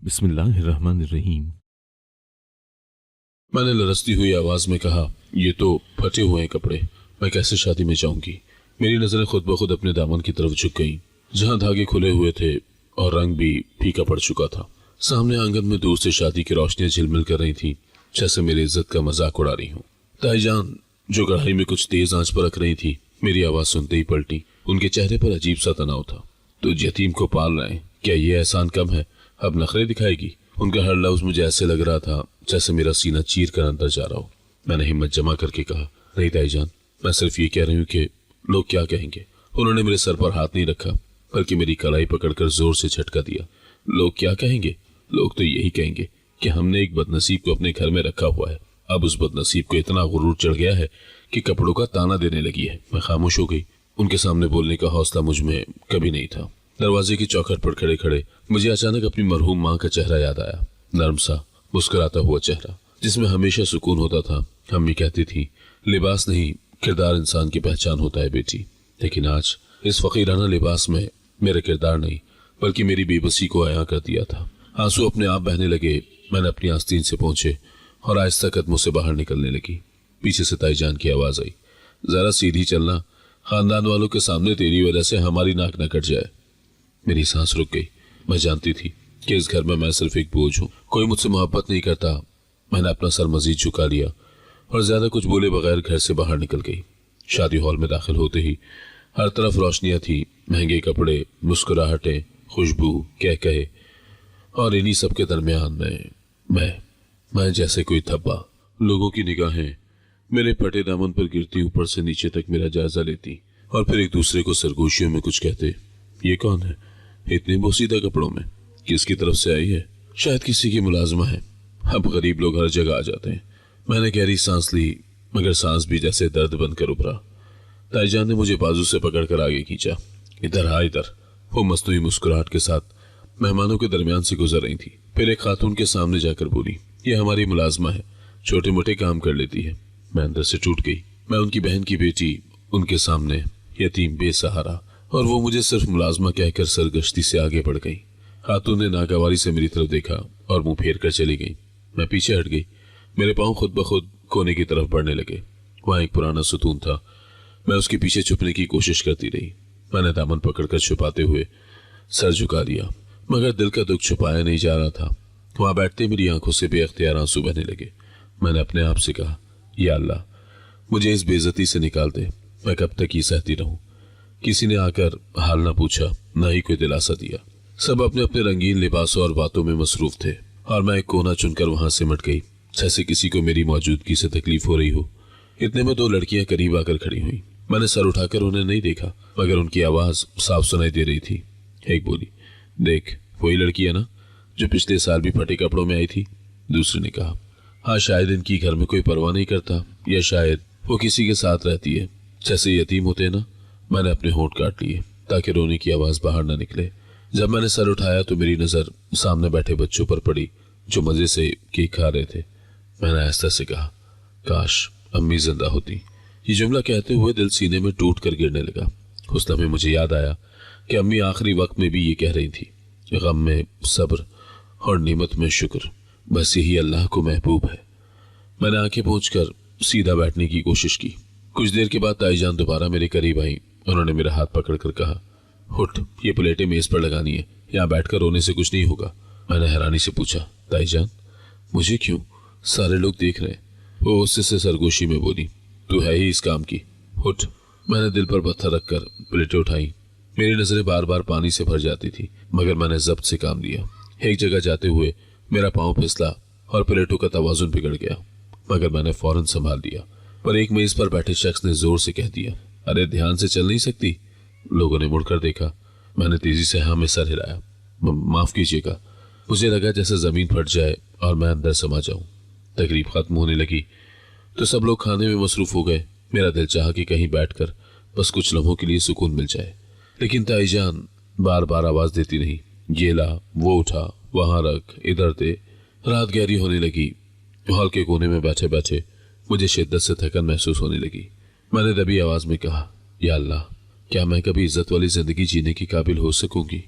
बिस्मिल्लाहिर्रहमानिर्रहीम। मैंने लरसती हुई आवाज में कहा, ये तो फटे हुए हैं कपड़े, मैं कैसे शादी में जाऊंगी। मेरी नजरें खुद ब खुद अपने दामन की तरफ झुक गईं, जहां धागे खुले हुए थे और रंग भी फीका पड़ चुका था। सामने आंगन में दूर से शादी की रोशनियां झिलमिल कर रही थी, जैसे मेरी इज्जत का मजाक उड़ा रही हूँ। ताईजान जो कढ़ाई में कुछ तेज आंच पर रख रही थी, मेरी आवाज सुनते ही पलटी। उनके चेहरे पर अजीब सा तनाव था। तो यतीम को पाल रहे हैं, क्या ये एहसान कम है? अब नखरे दिखाएगी। उनका हर लफ्ज मुझे ऐसे लग रहा था जैसे मेरा सीना चीर कर अंदर जा रहा हो। मैंने हिम्मत जमा करके कहा, नहीं ताईजान, मैं सिर्फ ये कह रही हूँ कि लोग क्या कहेंगे। उन्होंने मेरे सर पर हाथ नहीं रखा, बल्कि मेरी कलाई पकड़कर जोर से झटका दिया। लोग क्या कहेंगे? लोग तो यही कहेंगे कि हमने एक बदनसीब को अपने घर में रखा हुआ है। अब उस बदनसीब को इतना गुरूर चढ़ गया है कि कपड़ों का ताना देने लगी है। मैं खामोश हो गई। उनके सामने बोलने का हौसला मुझ में कभी नहीं था। दरवाजे की चौखट पर खड़े खड़े मुझे अचानक अपनी मरहूम माँ का चेहरा याद आया। नर्म सा मुस्कुराता हुआ चेहरा, जिसमें हमेशा सुकून होता था। अम्मी कहती थी, लिबास नहीं किरदार इंसान की पहचान होता है बेटी। लेकिन आज इस फकीराना लिबास में मेरा किरदार नहीं, बल्कि मेरी बेबसी को अया कर दिया था। आंसू अपने आप बहने लगे। मैंने अपनी आस्तीन से पहुंचे और आहिस्ता कदमों से बाहर निकलने लगी। पीछे से ताईजान की आवाज आई, जरा सीधी चलना, खानदान वालों के सामने तेरी वजह से हमारी नाक न कट जाए। मेरी सांस रुक गई। मैं जानती थी कि इस घर में मैं सिर्फ एक बोझ हूँ, कोई मुझसे मोहब्बत नहीं करता। मैंने अपना सर मजीद झुका लिया और ज्यादा कुछ बोले बगैर घर से बाहर निकल गई। शादी हॉल में दाखिल होते ही हर तरफ रोशनियां थी, महंगे कपड़े, मुस्कुराहटें, खुशबू, कह कहे, और इन्हीं सबके दरमियान मैं जैसे कोई धब्बा। लोगों की निगाहें मेरे फटे दामन पर गिरती, ऊपर से नीचे तक मेरा जायजा लेती और फिर एक दूसरे को सरगोशियों में कुछ कहते। ये कौन है इतने बोसीदा कपड़ों में? किसकी तरफ से आई है? शायद किसी की मुलाजमा है। अब गरीब लोग हर जगह आ जाते हैं। मैंने गहरी सांस ली, मगर सांस भी जैसे दर्द बनकर उभरा। ताईजान ने मुझे बाजू से पकड़कर आगे खींचा। इधर आ, इधर। वो मस्तूरी मुस्कुराहट के साथ मेहमानों के दरमियान से गुजर रही थी। फिर एक खातून के सामने जाकर बोली, ये हमारी मुलाजमा है, छोटे मोटे काम कर लेती है। मैं अंदर से टूट गई। मैं उनकी बहन की बेटी, उनके सामने यतीम, बेसहारा, और वो मुझे सिर्फ मुलाजमा कहकर सरगश्ती से आगे बढ़ गई। खातून ने नागवारी से मेरी तरफ देखा और मुंह फेर कर चली गई। मैं पीछे हट गई। मेरे पांव खुद ब खुद कोने की तरफ बढ़ने लगे। वहां एक पुराना सुतून था। मैं उसके पीछे छुपने की कोशिश करती रही। मैंने दामन पकड़कर छुपाते हुए सर झुका दिया, मगर दिल का दुख छुपाया नहीं जा रहा था। वहां बैठते मेरी आंखों से बेअख्तियार आंसू बहने लगे। मैंने अपने आप से कहा, या अल्लाह, मुझे इस बेइज्जती से निकाल दे। मैं कब तक ये सहती रहूं? किसी ने आकर हाल ना पूछा, ना ही कोई दिलासा दिया। सब अपने अपने रंगीन लिबासों और बातों में मसरूफ थे, और मैं एक कोना चुनकर वहां सिमट गई, जैसे किसी को मेरी मौजूदगी से तकलीफ हो रही हो। इतने में दो लड़कियां करीब आकर खड़ी हुई। मैंने सर उठाकर उन्हें नहीं देखा, मगर उनकी आवाज साफ सुनाई दे रही थी। एक बोली, देख, वही लड़की है ना जो पिछले साल भी फटे कपड़ों में आई थी? दूसरे ने कहा, हाँ, शायद इनकी घर में कोई परवाह नहीं करता, या शायद वो किसी के साथ रहती है, जैसे यतीम होते हैं ना। मैंने अपने होंठ काट लिए ताकि रोने की आवाज बाहर ना निकले। जब मैंने सर उठाया तो मेरी नजर सामने बैठे बच्चों पर पड़ी, जो मजे से केक खा रहे थे। मैंने आहिस्ता से कहा, काश अम्मी जिंदा होती। ये जुमला कहते हुए दिल सीने में टूट कर गिरने लगा। उस लम्हे मुझे याद आया कि अम्मी आखिरी वक्त में भी ये कह रही थी, गम में सब्र और नेमत में शुक्र, बस यही अल्लाह को महबूब है। मैंने आंखें पोंछकर सीधा बैठने की कोशिश की। कुछ देर के बाद ताईजान दोबारा मेरे करीब आई। उन्होंने मेरा हाथ पकड़कर कहा, उठ, ये प्लेटें मेज पर लगानी है, यहाँ बैठकर रोने से कुछ नहीं होगा। मैंने हैरानी से पूछा, ताईजान, मुझे क्यों? सारे लोग देख रहे हैं। वो उससे से सरगोशी में बोली, तू है ही इस काम की, उठ। मैंने दिल पर पत्थर रखकर प्लेटें उठाई। मेरी नजरें बार बार पानी से भर जाती थी, मगर मैंने जब्त से काम लिया। एक जगह जाते हुए मेरा पांव फिसला और प्लेटों का तवाजुन बिगड़ गया, मगर मैंने फौरन संभाल लिया। पर एक मेज पर बैठे शख्स ने जोर से कह दिया, अरे ध्यान से चल नहीं सकती? लोगों ने मुड़कर देखा। मैंने तेजी से हाँ में सर हिलाया। माफ कीजिएगा। मुझे लगा जैसे जमीन फट जाए और मैं अंदर समा जाऊं। तकरीब खत्म होने लगी तो सब लोग खाने में मसरूफ हो गए। मेरा दिल चाहा कि कहीं बैठकर बस कुछ लम्हों के लिए सुकून मिल जाए, लेकिन ताईजान बार बार आवाज देती नहीं, ये ला, वो उठा, वहां रख, इधर दे। रात गहरी होने लगी। हॉल के कोने में बैठे बैठे मुझे शिद्दत से थकन महसूस होने लगी। मैंने दबी आवाज में कहा, या अल्लाह, क्या मैं कभी इज्जत वाली जिंदगी जीने की काबिल हो सकूंगी?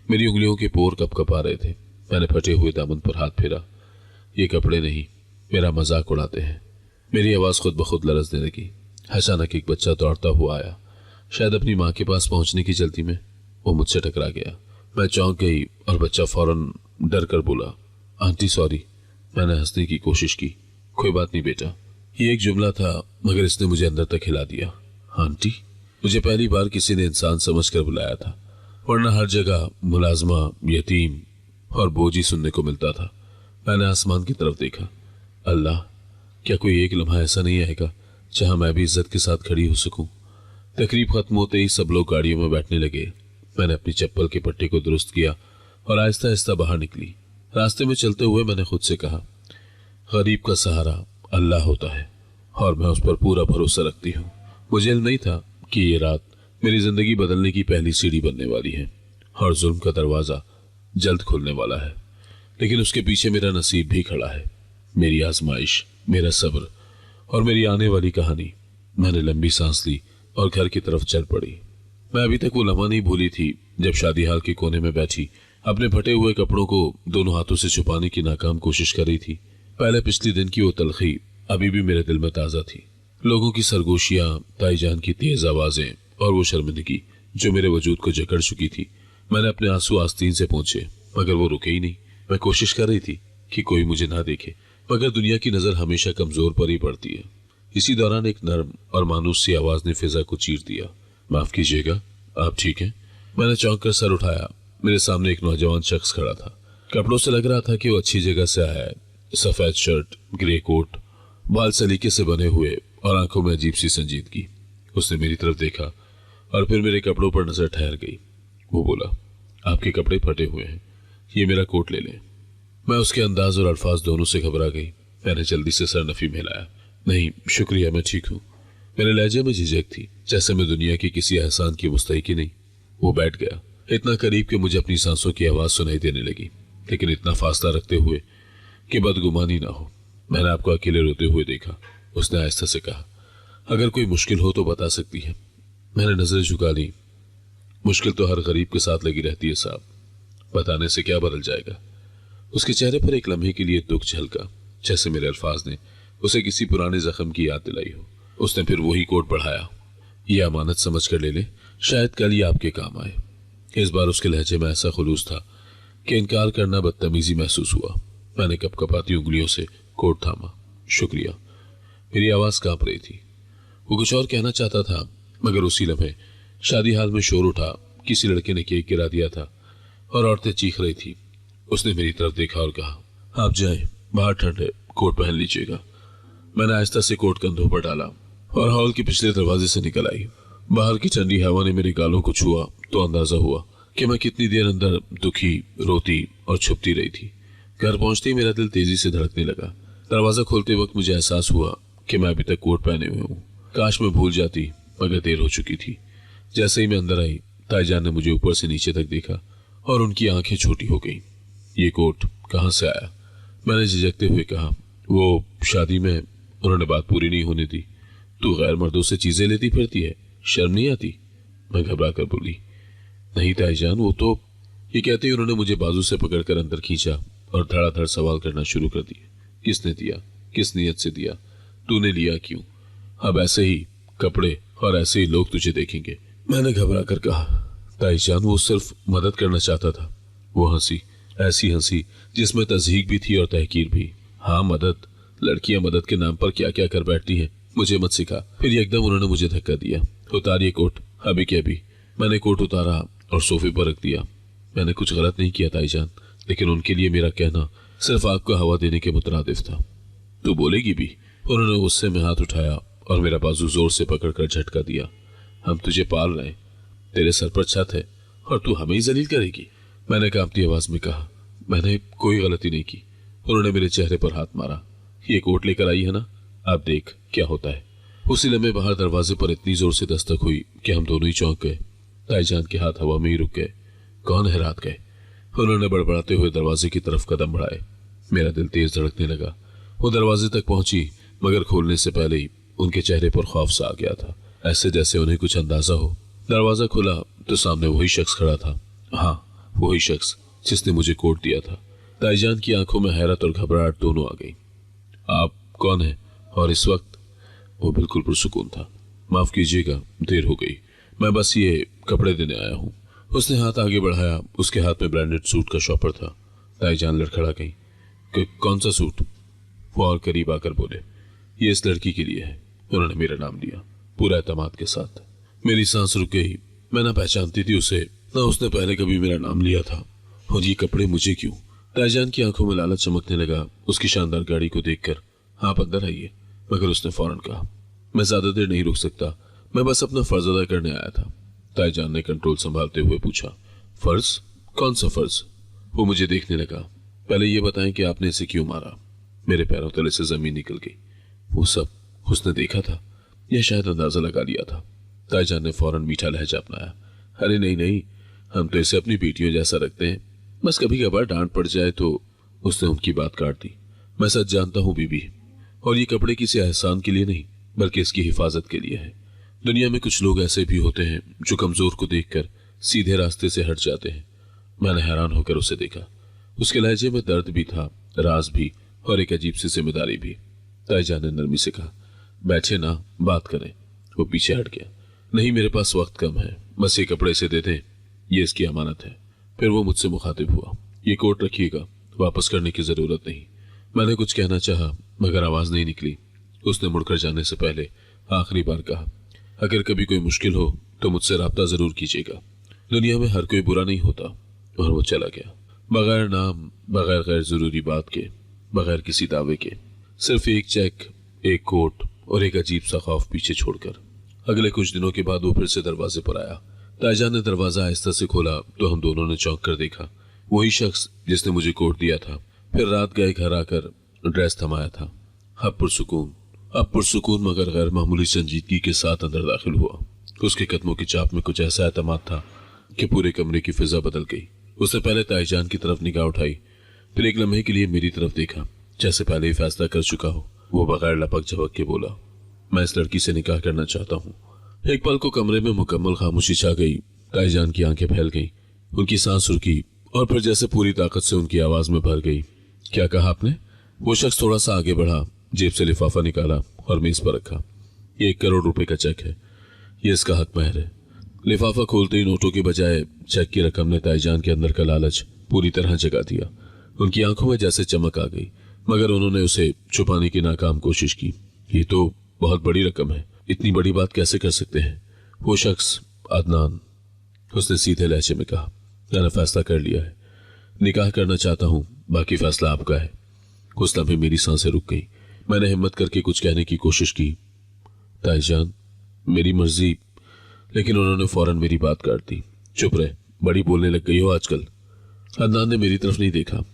मेरी उंगलियों के पोर कप कप आ रहे थे। मैंने फटे हुए दामन पर हाथ फेरा। ये कपड़े नहीं, मेरा मजाक उड़ाते हैं। मेरी आवाज खुद ब खुद लरजने लगी। अचानक एक बच्चा दौड़ता हुआ आया। शायद अपनी माँ के पास पहुंचने की जल्दी में वो मुझसे टकरा गया। मैं चौंक गई और बच्चा फौरन डर कर बोला, आंटी सॉरी। मैंने हंसने की कोशिश की। कोई बात नहीं बेटा। ये एक जुमला था, मगर इसने मुझे अंदर तक हिला दिया। आंटी? मुझे पहली बार किसी ने इंसान समझकर बुलाया था, वरना हर जगह मुलाजमा, यतीम और बोझी सुनने को मिलता था। मैंने आसमान की तरफ देखा। अल्लाह, क्या कोई एक लम्हा ऐसा नहीं आएगा जहां मैं भी इज्जत के साथ खड़ी हो सकूं? तकरीब खत्म होते ही सब लोग गाड़ियों में बैठने लगे। मैंने अपनी चप्पल के पट्टे को दुरुस्त किया और आहिस्ता आहिस्ता बाहर निकली। रास्ते में चलते हुए मैंने खुद से कहा, गरीब का सहारा अल्लाह होता है और मैं उस पर पूरा भरोसा रखती हूँ। मुझे इल्म नहीं था कि ये रात मेरी जिंदगी बदलने की पहली सीढ़ी बनने वाली है और जुल्म का दरवाजा जल्द खुलने वाला है। लेकिन उसके पीछे मेरा नसीब भी खड़ा है, मेरी आजमाइश, मेरा सब्र और मेरी आने वाली कहानी। मैंने लंबी सांस ली और घर की तरफ चल पड़ी। मैं अभी तक वो लम्हा नहीं भूली थी जब शादी हाल के कोने में बैठी अपने फटे हुए कपड़ों को दोनों हाथों से छुपाने की नाकाम कोशिश कर रही थी। पहले पिछले दिन की वो तलखी अभी भी मेरे दिल में ताजा थी। लोगों की सरगोशियां, ताईजान की तेज आवाजें और वो शर्मिंदगी जो मेरे वजूद को जकड़ चुकी थी। मैंने अपने आंसू आस्तीन से पहुंचे, मगर वो रुके ही नहीं। मैं कोशिश कर रही थी कि कोई मुझे ना देखे, मगर दुनिया की नजर हमेशा कमजोर पर ही पड़ती है। इसी दौरान एक नर्म और मानूस सी आवाज ने फिजा को चीर दिया, माफ कीजिएगा, आप ठीक हैं? मैंने चौंक कर सर उठाया। मेरे सामने एक नौजवान शख्स खड़ा था। कपड़ों से लग रहा था कि वो अच्छी जगह से आया है। सफेद शर्ट, ग्रे कोट, बाल सलीके से बने हुए और आंखों में अजीब सी संजीदगी। उसने मेरी तरफ देखा और फिर मेरे कपड़ों पर नजर ठहर गई। वो बोला, आपके कपड़े फटे हुए हैं, ये मेरा कोट ले लें। मैं उसके अंदाज और अल्फाज दोनों से घबरा गई। मैंने जल्दी से सर नफी में हिलाया। नहीं शुक्रिया, मैं ठीक हूँ। मेरे लहजे में झिझक थी, जैसे मैं दुनिया की किसी एहसान की मुस्तहिकी नहीं। वो बैठ गया, इतना करीब कि मुझे अपनी सांसों की आवाज सुनाई देने लगी, लेकिन इतना फासला रखते हुए कि बदगुमानी ना हो। मैंने आपको अकेले रोते हुए देखा, उसने आहिस्ता से कहा। अगर कोई मुश्किल हो तो बता सकती है। मैंने नजरें झुका ली। मुश्किल तो हर गरीब के साथ लगी रहती है साहब, बताने से क्या बदल जाएगा। उसके चेहरे पर एक लम्हे के लिए दुख झलका, जैसे मेरे अल्फाज ने उसे किसी पुराने जख्म की याद दिलाई हो। उसने फिर वही कोट बढ़ाया, ये अमानत समझ कर ले ले, शायद कल ही आपके काम आए। इस बार उसके लहजे में ऐसा खुलूस था कि इनकार करना बदतमीजी महसूस हुआ। मैंने कपकपाती उंगलियों से कोट थामा। शुक्रिया। मेरी आवाज कांप रही थी। वो कुछ और कहना चाहता था, मगर उसी लम्हे शादी हाल में शोर उठा। किसी लड़के ने केक गिरा दिया था और औरतें चीख रही थी। उसने मेरी तरफ देखा और कहा, आप जाएं, बाहर ठंड है, कोट पहन लीजिएगा। मैंने आहिस्ता से कोट कंधों पर डाला और हॉल के पिछले दरवाजे से निकल आई। बाहर की ठंडी हवा ने मेरे गालों को छुआ तो अंदाजा हुआ कि मैं कितनी देर अंदर दुखी, रोती और छुपती रही थी। घर पहुंचते ही मेरा दिल तेजी से धड़कने लगा। दरवाजा खोलते वक्त मुझे एहसास हुआ कि मैं अभी तक कोट पहने हुए हूँ। काश मैं भूल जाती, मगर देर हो चुकी थी। जैसे ही मैं अंदर आई, ताईजान ने मुझे ऊपर से नीचे तक देखा और उनकी आंखें छोटी हो गईं। ये कोट कहाँ से आया? मैंने झिझकते हुए कहा, वो शादी में उन्होंने बात पूरी नहीं होने दी। तू गैर मर्दों से चीजें लेती फिरती है, शर्म नहीं आती? मैं घबरा कर बोली, नहीं ताईजान, वो तो। ये कहते ही उन्होंने मुझे बाजू से पकड़कर अंदर खींचा और धड़ाधड़ सवाल करना शुरू कर दिए। किसने दिया? किस नीयत से दिया? तूने लिया क्यों? अब ऐसे ही कपड़े और ऐसे ही लोग तुझे देखेंगे। मैंने घबरा कर कहा, ताईजान, वो सिर्फ मदद करना चाहता था। वो हंसी, ऐसी हंसी जिसमें तज़हीक भी थी और तहकीर भी। हाँ मदद, लड़कियां मदद के नाम पर क्या क्या कर बैठती हैं, मुझे मत सिखा। फिर एकदम उन्होंने मुझे धक्का दिया, उतारिए कोट अभी के अभी। मैंने कोट उतारा और सोफे पर रख दिया। मैंने कुछ गलत नहीं किया ताईजान, लेकिन उनके लिए मेरा कहना सिर्फ आग को हवा देने के मुतरादिफ था। तू बोलेगी भी? उन्होंने गुस्से में हाथ उठाया और मेरा बाजू जोर से पकड़कर झटका दिया। हम तुझे पाल रहे हैं, तेरे सर पर छत है और तू हमें ही जलील करेगी? मैंने कांपती आवाज में कहा, मैंने कोई गलती नहीं की। उन्होंने मेरे चेहरे पर हाथ मारा। ये कोट लेकर आई है ना, अब देख क्या होता है। उसी लम्हे बाहर दरवाजे पर इतनी जोर से दस्तक हुई कि हम दोनों ही चौंक गए। ताईजान के हाथ हवा में ही रुक गए। कौन है? रात गए। उन्होंने बड़बड़ाते हुए दरवाजे की तरफ कदम बढ़ाए। मेरा दिल तेज धड़कने लगा। वो दरवाजे तक पहुंची, मगर खोलने से पहले ही उनके चेहरे पर खौफ सा आ गया था, ऐसे जैसे उन्हें कुछ अंदाजा हो। दरवाजा खुला तो सामने वही शख्स खड़ा था। हाँ, वही शख्स जिसने मुझे कोट दिया था। ताईजान की आंखों में हैरत और घबराहट दोनों आ गई। आप कौन हैं? और इस वक्त? वो बिल्कुल पुरसुकून था। माफ कीजिएगा, देर हो गई, मैं बस ये कपड़े देने आया हूँ। उसने हाथ आगे बढ़ाया, उसके हाथ में ब्रांडेड सूट का शॉपर था। ताईजान लड़खड़ा गई। कौन सा सूट? वो और करीब आकर बोले, ये इस लड़की के लिए है। उन्होंने मेरा नाम लिया पूरा एतमाद के साथ। मेरी सांस रुक गई। मैं ना पहचानती थी उसे, ना उसने पहले कभी मेरा नाम लिया था। और ये कपड़े मुझे क्यों? ताईजान की आंखों में लालच चमकने लगा उसकी शानदार गाड़ी को देखकर। आप अंदर आइए। मगर उसने फौरन कहा, मैं ज्यादा देर नहीं रुक सकता, मैं बस अपना फर्ज अदा करने आया था। ताईजान ने कंट्रोल संभालते हुए पूछा, फर्ज? कौन सा फर्ज? वो मुझे देखने लगा। पहले ये बताएं कि आपने इसे क्यों मारा? मेरे पैरों तले से जमीन निकल गई। वो सब उसने देखा था या शायद अंदाजा लगा लिया था? ताईजान ने फौरन मीठा लहजा अपनाया। अरे नहीं नहीं, हम तो इसे अपनी बेटियों जैसा रखते हैं, बस कभी कभार डांट पड़ जाए तो। उसने उनकी बात काट दी। मैं सच जानता हूँ बीबी, और ये कपड़े किसी एहसान के लिए नहीं बल्कि इसकी हिफाजत के लिए है। दुनिया में कुछ लोग ऐसे भी होते हैं जो कमजोर को देखकर सीधे रास्ते से हट जाते हैं। मैंने हैरान होकर उसे देखा। उसके लहजे में दर्द भी था, राज भी, और एक अजीब सी जिम्मेदारी भी। ताईजान ने नरमी से कहा, बैठे ना, बात करें। वो पीछे हट गया। नहीं, मेरे पास वक्त कम है, बस ये कपड़े से दे दें, ये इसकी अमानत है। फिर वो मुझसे मुखातिब हुआ, ये कोट रखिएगा, वापस करने की जरूरत नहीं। मैंने कुछ कहना चाहा मगर आवाज नहीं निकली। उसने मुड़कर जाने से पहले आखिरी बार कहा, अगर कभी कोई मुश्किल हो तो मुझसे राब्ता जरूर कीजिएगा, दुनिया में हर कोई बुरा नहीं होता। और वो चला गया, बगैर नाम, बगैर गैर जरूरी बात के, बगैर किसी दावे के, सिर्फ एक चेक, एक कोट और एक अजीब सा खौफ पीछे छोड़कर। अगले कुछ दिनों के बाद वो फिर से दरवाजे पर आया। ताईजान ने दरवाजा आहिस्ता से खोला तो हम दोनों ने चौंक कर देखा। वही शख्स जिसने मुझे कोट दिया था, फिर रात गए घर आकर ड्रेस थमाया था। अब पुरसुकून मगर गैर मामूली संजीदगी के साथ अंदर दाखिल हुआ। उसके कदमों की चाप में कुछ ऐसा एतमाद था कि पूरे कमरे की फिजा बदल गई। उसने पहले ताईजान की तरफ निगाह उठाई, फिर एक लम्हे के लिए मेरी तरफ देखा, जैसे पहले ही फैसला कर चुका हो। वो बगैर लपक झपक के बोला, मैं इस लड़की से निकाह करना चाहता हूँ। एक पल को कमरे में मुकम्मल खामोशी छा गई। ताईजान की आंखें फैल गईं, उनकी सांस रुकी और फिर जैसे पूरी ताकत से उनकी आवाज में भर गई। क्या कहा आपने? वो शख्स थोड़ा सा आगे बढ़ा, जेब से लिफाफा निकाला और मेज पर रखा। ये 1 करोड़ रुपए का चेक है, ये इसका हक महर है। लिफाफा खोलते ही नोटों के बजाय चेक की रकम ने ताईजान के अंदर का लालच पूरी तरह जगा दिया। उनकी आंखों में जैसे चमक आ गई, मगर उन्होंने उसे छुपाने की नाकाम कोशिश की। ये तो बहुत बड़ी रकम है, इतनी बड़ी बात कैसे कर सकते हैं? वो शख्स अदनान, उसने सीधे लहजे में कहा, मैंने फैसला कर लिया है, निकाह करना चाहता हूँ, बाकी फैसला आपका है। उस लम्हे मेरी सांसें रुक गई। मैंने हिम्मत करके कुछ कहने की कोशिश की, ताईजान मेरी मर्जी, लेकिन उन्होंने फौरन मेरी बात काट दी। चुप रहे, बड़ी बोलने लग गई हो आजकल। अदनान ने मेरी तरफ नहीं देखा,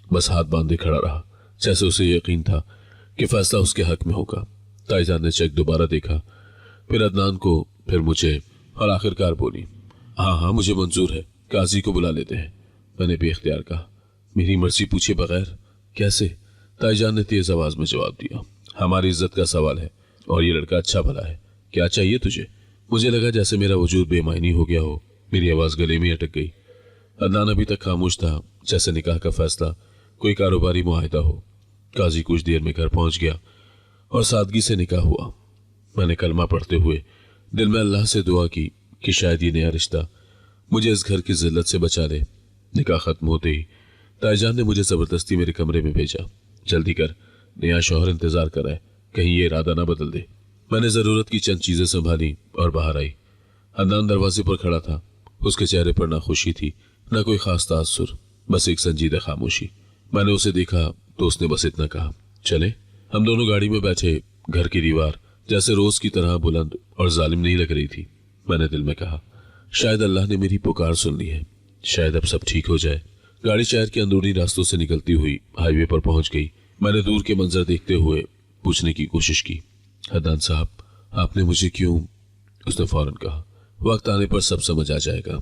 बस हाथ बांधे खड़ा रहा, जैसे उसे यकीन था कि फैसला उसके हक में होगा। ताईजान ने चेक दोबारा देखा, फिर अदनान को, फिर मुझे, और आखिरकार बोली, हाँ मुझे मंजूर है, काजी को बुला लेते हैं। मैंने बेख्तियार कहा, मेरी मर्जी पूछे बगैर? कैसे? ताईजान ने तेज आवाज में जवाब दिया, हमारी इज्जत का सवाल है और ये लड़का अच्छा भला है, क्या चाहिए तुझे? मुझे लगा जैसे मेरा वजूद बेमायनी हो गया हो, मेरी आवाज गले में अटक गई। अदनान अभी तक खामोश था, जैसे निकाह का फैसला कोई कारोबारी मुआहिदा हो। काजी कुछ देर में घर पहुंच गया और सादगी से निकाह हुआ। मैंने कलमा पढ़ते हुए दिल में अल्लाह से दुआ की कि शायद ये नया रिश्ता मुझे इस घर की जिल्लत से बचा ले। निकाह खत्म होते ही ताईजान ने मुझे जबरदस्ती मेरे कमरे में भेजा। जल्दी कर, नया शौहर इंतजार कर रहा है, कहीं ये इरादा ना बदल दे। मैंने जरूरत की चंद चीजें संभाली और बाहर आई। अदनान दरवाजे पर खड़ा था, उसके चेहरे पर ना खुशी थी ना कोई खास तासुर, बस एक संजीदा खामोशी। मैंने उसे देखा तो उसने बस इतना कहा, चले। हम दोनों गाड़ी में बैठे। घर की दीवार जैसे रोज की तरह बुलंद और जालिम नहीं लग रही थी। मैंने दिल में कहा, शायद अल्लाह ने मेरी पुकार सुन ली है, शायद अब सब ठीक हो जाए। गाड़ी शहर के अंदरूनी रास्तों से निकलती हुई हाईवे पर पहुंच गई। मैंने दूर के मंजर देखते हुए पूछने की कोशिश की, अदनान साहब, आपने मुझे क्यों? उसने फौरन कहा, वक्त आने पर सब समझ आ जाएगा।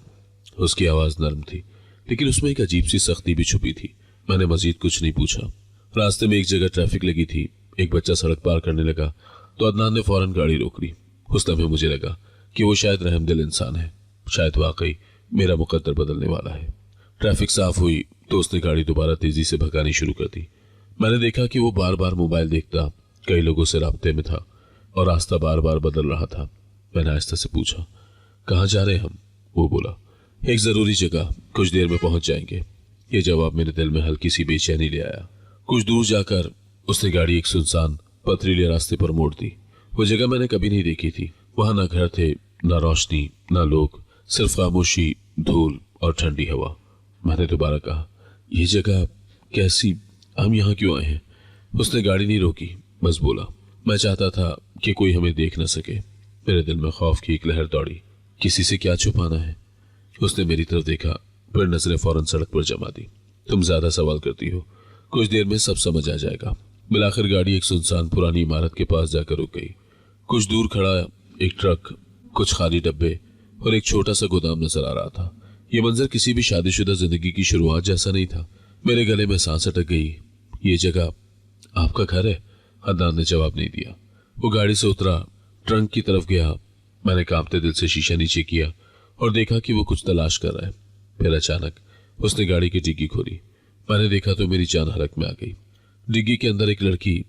उसकी आवाज नरम थी, लेकिन उसमें एक अजीब सी सख्ती भी छुपी थी। मैंने मजीद कुछ नहीं पूछा। रास्ते में एक जगह ट्रैफिक लगी थी, एक बच्चा सड़क पार करने लगा तो अदनान ने फौरन गाड़ी रोक ली। उस लम्हे मुझे लगा कि वो शायद रहमदिल इंसान है, शायद वाकई मेरा मुकद्दर बदलने वाला है। ट्रैफिक साफ हुई तो उसने गाड़ी दोबारा तेजी से भगानी शुरू कर दी। मैंने देखा कि वो बार बार मोबाइल देखता, कई लोगों से राब्ते में था और रास्ता बार बार बदल रहा था। मैंने आहिस्ता से पूछा, कहाँ जा रहे हैं हम? वो बोला, एक जरूरी जगह, कुछ देर में पहुंच जाएंगे। ये जवाब मेरे दिल में हल्की सी बेचैनी ले आया। कुछ दूर जाकर उसने गाड़ी एक सुनसान पथरीले रास्ते पर मोड़ दी। वो जगह मैंने कभी नहीं देखी थी। वहां ना घर थे, ना रोशनी, ना लोग, सिर्फ खामोशी, धूल और ठंडी हवा। मैंने दोबारा कहा, यह जगह कैसी, हम यहाँ क्यों आए हैं? उसने गाड़ी नहीं रोकी, बस बोला, मैं चाहता था कि कोई हमें देख न सके। मेरे दिल में खौफ की एक लहर दौड़ी। किसी से क्या छुपाना है? उसने मेरी तरफ देखा, फिर नजरें फौरन सड़क पर जमा दी। तुम ज्यादा सवाल करती हो, कुछ देर में सब समझ आ जाएगा। बिलाखिर गाड़ी एक सुनसान पुरानी इमारत के पास जाकर रुक गई। कुछ दूर खड़ा एक ट्रक, कुछ खाली डब्बे और एक छोटा सा गोदाम नजर आ रहा था। यह मंजर किसी भी शादीशुदा जिंदगी की शुरुआत जैसा नहीं था। मेरे गले में सांस अटक गई। ये जगह आपका घर है? अदनान ने जवाब नहीं दिया। वो गाड़ी से उतरा, ट्रंक की तरफ गया। मैंने कांपते दिल से शीशा नीचे किया और देखा कि वो कुछ तलाश कर रहा है। फिर अचानक उसने गाड़ी की डिग्गी खोली। मैंने देखा तो मेरी जान हलक में आ गई। डिग्गी के अंदर एक लड़की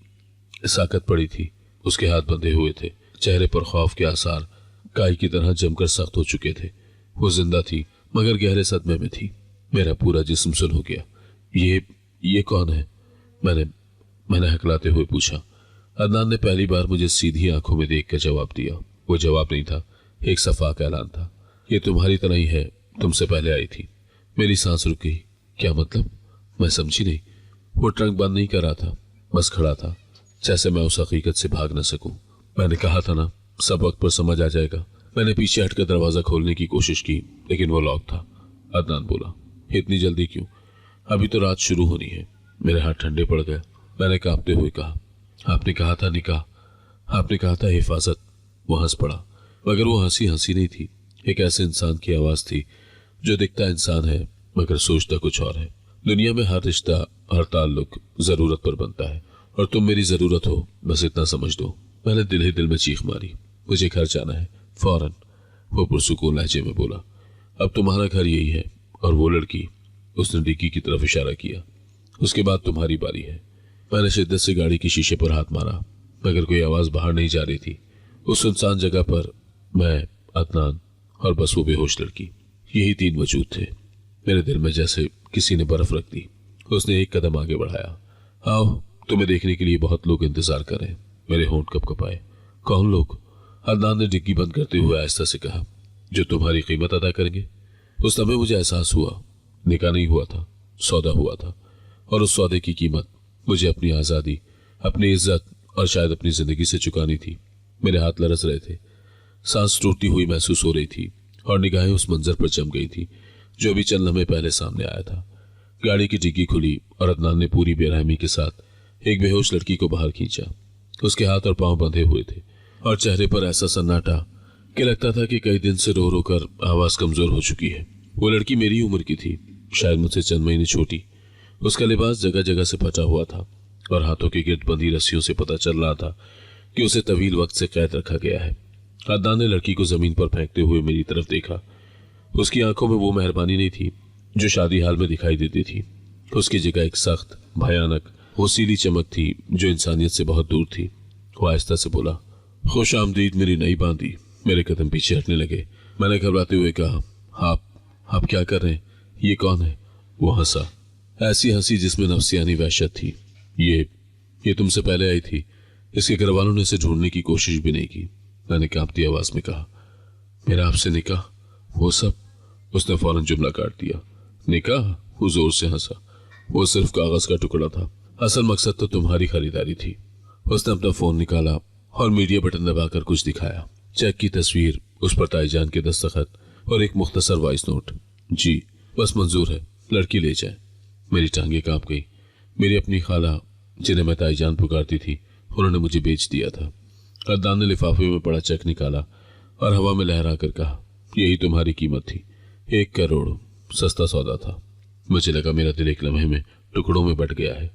साकत पड़ी थी। उसके हाथ बंधे हुए थे, चेहरे पर खौफ के आसार काई की तरह जमकर सख्त हो चुके थे। वो जिंदा थी मगर गहरे सदमे में थी। मेरा पूरा जिस्म सुन हो गया। ये कौन है? मैंने हकलाते हुए पूछा। अदनान ने पहली बार मुझे सीधी आंखों में देखकर जवाब दिया। वो जवाब नहीं था, एक सफाक ऐलान था। ये तुम्हारी तरह ही है, तुमसे पहले आई थी। मेरी सांस रुक गई। क्या मतलब? मैं समझी नहीं। वो ट्रंक बंद नहीं कर रहा था, बस खड़ा था, जैसे मैं उस हकीकत से भाग न सकूं। मैंने कहा था ना, सब वक्त पर समझ आ जाएगा। मैंने पीछे हटकर दरवाजा खोलने की कोशिश की, लेकिन वो लॉक था। अदनान बोला, इतनी जल्दी क्यों? अभी तो रात शुरू होनी है। मेरे हाथ ठंडे पड़ गए। मैंने कांपते हुए कहा, आपने कहा था निकाह, आपने कहा था हिफाजत। वो हंस पड़ा, मगर वो हंसी हंसी नहीं थी। एक ऐसे इंसान की आवाज थी जो दिखता इंसान है मगर सोचता कुछ और है। दुनिया में हर रिश्ता, हर ताल्लुक जरूरत पर बनता है और तुम मेरी जरूरत हो, बस इतना समझ दो। मैंने दिल ही दिल में चीख मारी, मुझे घर जाना है फौरन। वो पुरसुकून लहजे में बोला, अब तुम्हारा घर यही है और वो लड़की, उसने डिग्गी की तरफ इशारा किया, उसके बाद तुम्हारी बारी है। मैंने शिद्दत से गाड़ी के शीशे पर हाथ मारा मगर कोई आवाज बाहर नहीं जा रही थी। उस सुनसान जगह पर मैं, अदनान और बस वो बेहोश लड़की, यही तीन वजूद थे। मेरे दिल में जैसे किसी ने बर्फ रख दी। उसने एक कदम आगे बढ़ाया। आओ, तुम्हें देखने के लिए बहुत लोग इंतजार कर रहे हैं। मेरे होंठ कपकपाए। कौन लोग? अदनान ने डिग्गी बंद करते हुए आहिस्ता से कहा, जो तुम्हारी कीमत अदा करेंगे। उस समय मुझे एहसास हुआ, निकाह नहीं हुआ था, सौदा हुआ था, और उस सौदे की कीमत मुझे अपनी आजादी, अपनी इज्जत और शायद अपनी जिंदगी से चुकानी थी। मेरे हाथ लरस रहे थे, सांस टूटती हुई महसूस हो रही थी और निगाहें उस मंजर पर जम गई थी जो अभी चंद लम्हे पहले सामने आया था। गाड़ी की डिग्गी खुली और अदनान ने पूरी बेरहमी के साथ एक बेहोश लड़की को बाहर खींचा। उसके हाथ और पांव बंधे हुए थे और चेहरे पर ऐसा सन्नाटा कि लगता था कि कई दिन से रो रो कर आवाज कमजोर हो चुकी है। वो लड़की मेरी उम्र की थी, शायद मुझसे चंद महीने छोटी। उसका लिबास जगह जगह से फटा हुआ था और हाथों के गिर्द बंधी रस्सियों से पता चल रहा था कि उसे तवील वक्त से कैद रखा गया है। अदनान ने लड़की को जमीन पर फेंकते हुए मेरी तरफ देखा। उसकी आंखों में वो मेहरबानी नहीं थी जो शादी हाल में दिखाई देती थी। उसकी जगह एक सख्त, भयानक, होसीली चमक थी जो इंसानियत से बहुत दूर थी। वो आहिस्ता से बोला, खुश आमदीद मेरी नई बांदी। मेरे कदम पीछे हटने लगे। मैंने घबराते हुए कहा, आप क्या कर रहे हैं? ये कौन है? वो हंसा, ऐसी हंसी जिसमें नफसियानी वहशत थी। ये तुमसे पहले आई थी। इसके घर वालों ने इसे ढूंढने की कोशिश भी नहीं की। मैंने कांपती आवाज में कहा, मेरा आपसे निकाह? वो सब? उसने फौरन जुमला काट दिया। निकाह? वो जोर से हंसा। वो सिर्फ कागज का टुकड़ा था, असल मकसद तो तुम्हारी खरीदारी थी। उसने अपना फोन निकाला और मीडिया बटन दबाकर कुछ दिखाया। चेक की तस्वीर, उस पर ताईजान के दस्तखत और एक मुख्तसर वॉइस नोट। जी बस मंजूर है, लड़की ले जाए। मेरी टांगे कांप गई। मेरी अपनी खाला, जिन्हें मैं ताईजान पुकारती थी, उन्होंने मुझे बेच दिया था। अदनान ने लिफाफे में पड़ा चेक निकाला और हवा में लहरा कर कहा, यही तुम्हारी कीमत थी, 1 करोड़। सस्ता सौदा था। मुझे लगा मेरा दिल एक लम्हे में टुकड़ों में बट गया है।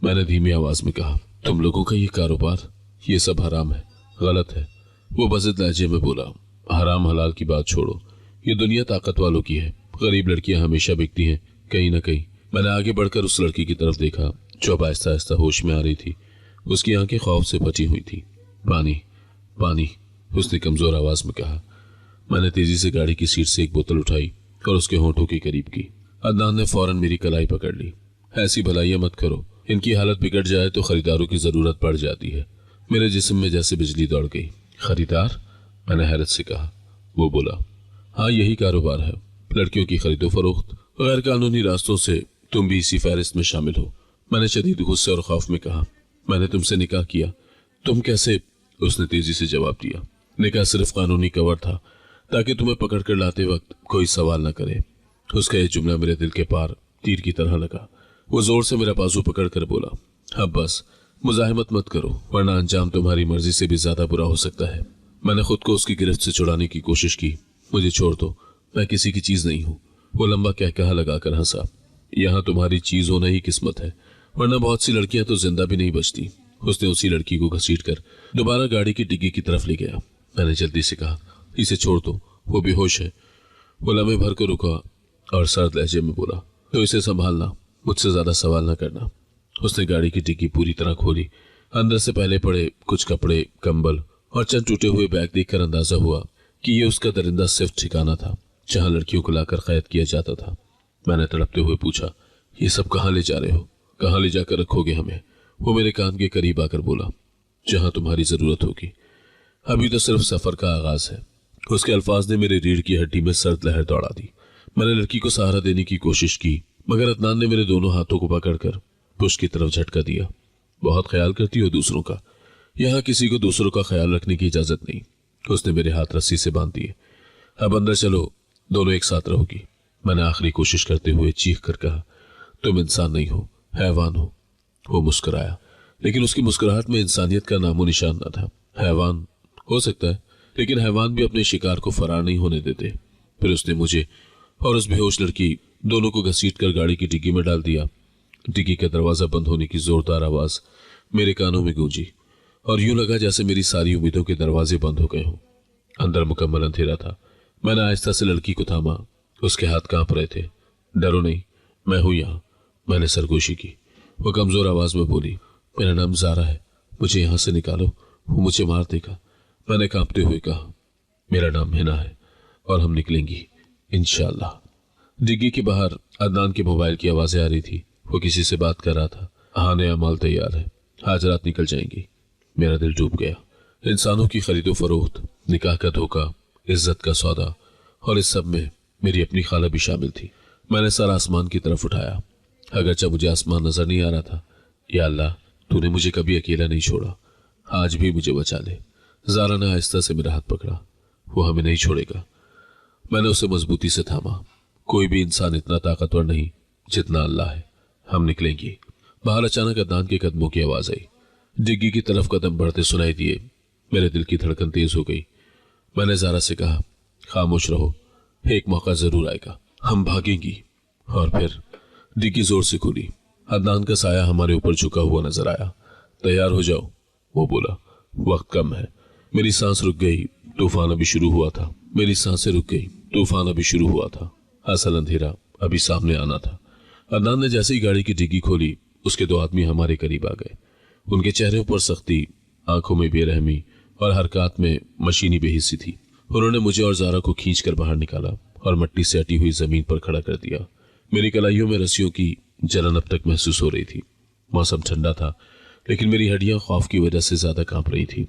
मैंने धीमी आवाज में कहा, तुम लोगों का ये कारोबार, ये सब हराम है, गलत है। वो बज़िद लहजे में बोला, हराम हलाल की बात छोड़ो, ये दुनिया ताकत वालों की है। गरीब लड़कियां हमेशा बिकती हैं कहीं ना कहीं। मैंने आगे बढ़कर उस लड़की की तरफ देखा जो अब आहिस्ता आहिस्ता होश में आ रही थी। उसकी आंखें खौफ से फटी हुई थी। पानी, पानी, उसने कमजोर आवाज में कहा। मैंने तेजी से गाड़ी की सीट से एक बोतल उठाई और उसके होंठों के करीब की। अदनान ने फौरन मेरी कलाई पकड़ ली। ऐसी भलाइयां मत करो, इनकी हालत बिगड़ जाए तो खरीदारों की जरूरत पड़ जाती है। मेरे जिस्म में जैसे बिजली दौड़ गई। खरीदार? मैंने हैरत से कहा। वो बोला, हाँ यही कारोबार है, लड़कियों की खरीदो फरोख्त। गैर कानूनी रास्तों से तुम भी इसी फहरिस्त में शामिल हो। मैंने शदीद गुस्से और खौफ में कहा। मैंने तुमसे निकाह किया, तुम कैसे? उसने तेजी से जवाब दिया। निकाह सिर्फ कानूनी कवर था ताकि तुम्हें पकड़ कर लाते वक्त कोई सवाल न करे। उसका यह जुमला मेरे दिल के पार तीर की तरह लगा। वो जोर से मेरा बाजू पकड़ कर बोला, अब बस मुजाहिमत मत करो, वरना अंजाम तुम्हारी मर्जी से भी ज्यादा बुरा हो सकता है। मैंने खुद को उसकी गिरफ्त से छुड़ाने की कोशिश की। मुझे छोड़ दो, मैं किसी की चीज नहीं हूँ। वो लंबा कहकहा लगाकर हंसा। यहाँ तुम्हारी चीज होना ही किस्मत है, वरना बहुत सी लड़कियां तो जिंदा भी नहीं बचती। उसने उसी लड़की को घसीट कर दोबारा गाड़ी की डिग्गी की तरफ ले गया। मैंने जल्दी से कहा, इसे छोड़ दो, वो बेहोश है। वो लम्हे भर को रुका और सर्द लहजे में बोला, तो इसे संभालना, मुझसे ज्यादा सवाल न करना। उसने गाड़ी की डिग्गी पूरी तरह खोली। अंदर से पहले पड़े कुछ कपड़े, कंबल और चंद टूटे हुए बैग देखकर अंदाजा हुआ कि ये उसका दरिंदा सिर्फ ठिकाना था जहां लड़कियों को लाकर कैद किया जाता था। मैंने तड़पते हुए पूछा, ये सब कहाँ ले जा रहे हो? कहाँ ले जाकर रखोगे हमें? वो मेरे कान के करीब आकर बोला, जहां तुम्हारी जरूरत होगी। अभी तो सिर्फ सफर का आगाज है। उसके अल्फाज ने मेरी रीढ़ की हड्डी में सर्द लहर दौड़ा दी। मैंने लड़की को सहारा देने की कोशिश की, मगर अदनान ने मेरे दोनों हाथों को पकड़कर पुश की तरफ झटका दिया। बहुत ख्याल करती हो दूसरों का, यहाँ किसी को दूसरों का ख्याल रखने की इजाजत नहीं। उसने मेरे हाथ रस्सी से बांध दिए। अब अंदर चलो, दोनों एक साथ रहोगी। मैंने आखिरी कोशिश करते हुए चीख कर कहा, तुम इंसान नहीं हो, हैवान हो। वो मुस्कुराया, लेकिन उसकी मुस्कुराहट में इंसानियत का नामो निशान न था। हैवान हो सकता है, लेकिन हैवान भी अपने शिकार को फरार नहीं होने देते। फिर उसने मुझे और उस बेहोश लड़की दोनों को घसीट कर गाड़ी की डिग्गी में डाल दिया। डिग्गी का दरवाजा बंद होने की जोरदार आवाज मेरे कानों में गूंजी और यूं लगा जैसे मेरी सारी उम्मीदों के दरवाजे बंद हो गए हों। अंदर मुकम्मल अंधेरा था। मैंने आहिस्ता से लड़की को थामा। उसके हाथ कांप रहे थे। डरो नहीं, मैं हूं यहाँ। मैंने सरगोशी की। वो कमजोर आवाज में बोली, मेरा नाम ज़ारा है, मुझे यहाँ से निकालो, वो मुझे मार देगा। मैंने कांपते हुए कहा, मेरा नाम हिना है और हम निकलेंगी इंशाअल्लाह। डिग्गी के बाहर अदनान के मोबाइल की आवाजें आ रही थी। वो किसी से बात कर रहा था। हाँ, नया माल तैयार है, आज रात निकल जाएंगी। मेरा दिल डूब गया। इंसानों की खरीदो फरोख्त, निकाह का धोखा, इज्जत का सौदा, और इस सब में मेरी अपनी खाला भी शामिल थी। मैंने सर आसमान की तरफ उठाया, अगरचे मुझे आसमान नजर नहीं आ रहा था। या अल्लाह, तूने मुझे कभी अकेला नहीं छोड़ा, आज भी मुझे बचा ले। ज़ारा ने आहिस्ता से मेरा हाथ पकड़ा। वो हमें नहीं छोड़ेगा। मैंने उसे मजबूती से थामा। कोई भी इंसान इतना ताकतवर नहीं जितना अल्लाह है। हम निकलेंगे। बाहर अचानक अदनान के कदमों की आवाज आई। डिग्गी की तरफ कदम बढ़ते सुनाई दिए। मेरे दिल की धड़कन तेज हो गई। मैंने ज़ारा से कहा, खामोश रहो, एक मौका जरूर आएगा, हम भागेंगी। और फिर डिग्गी जोर से खुली। अदनान का साया हमारे ऊपर झुका हुआ नजर आया। तैयार हो जाओ, वो बोला, वक्त कम है। मेरी सांस रुक गई। तूफान अभी शुरू हुआ था। मेरी सांसें रुक गई। तूफान अभी शुरू हुआ था। असल अंधेरा अभी सामने आना था। अदनान ने जैसे ही गाड़ी की डिग्गी खोली, उसके दो आदमी हमारे करीब आ गए। उनके चेहरे पर सख्ती, आंखों में बेरहमी और हरकत में मशीनी बेहिस्सी थी। उन्होंने मुझे और ज़ारा को खींचकर बाहर निकाला और मट्टी से अटी हुई जमीन पर खड़ा कर दिया। मेरी कलाइयों में रस्सियों की जलन अब तक महसूस हो रही थी। मौसम ठंडा था, लेकिन मेरी हड्डियां खौफ की वजह से ज्यादा कांप रही थी।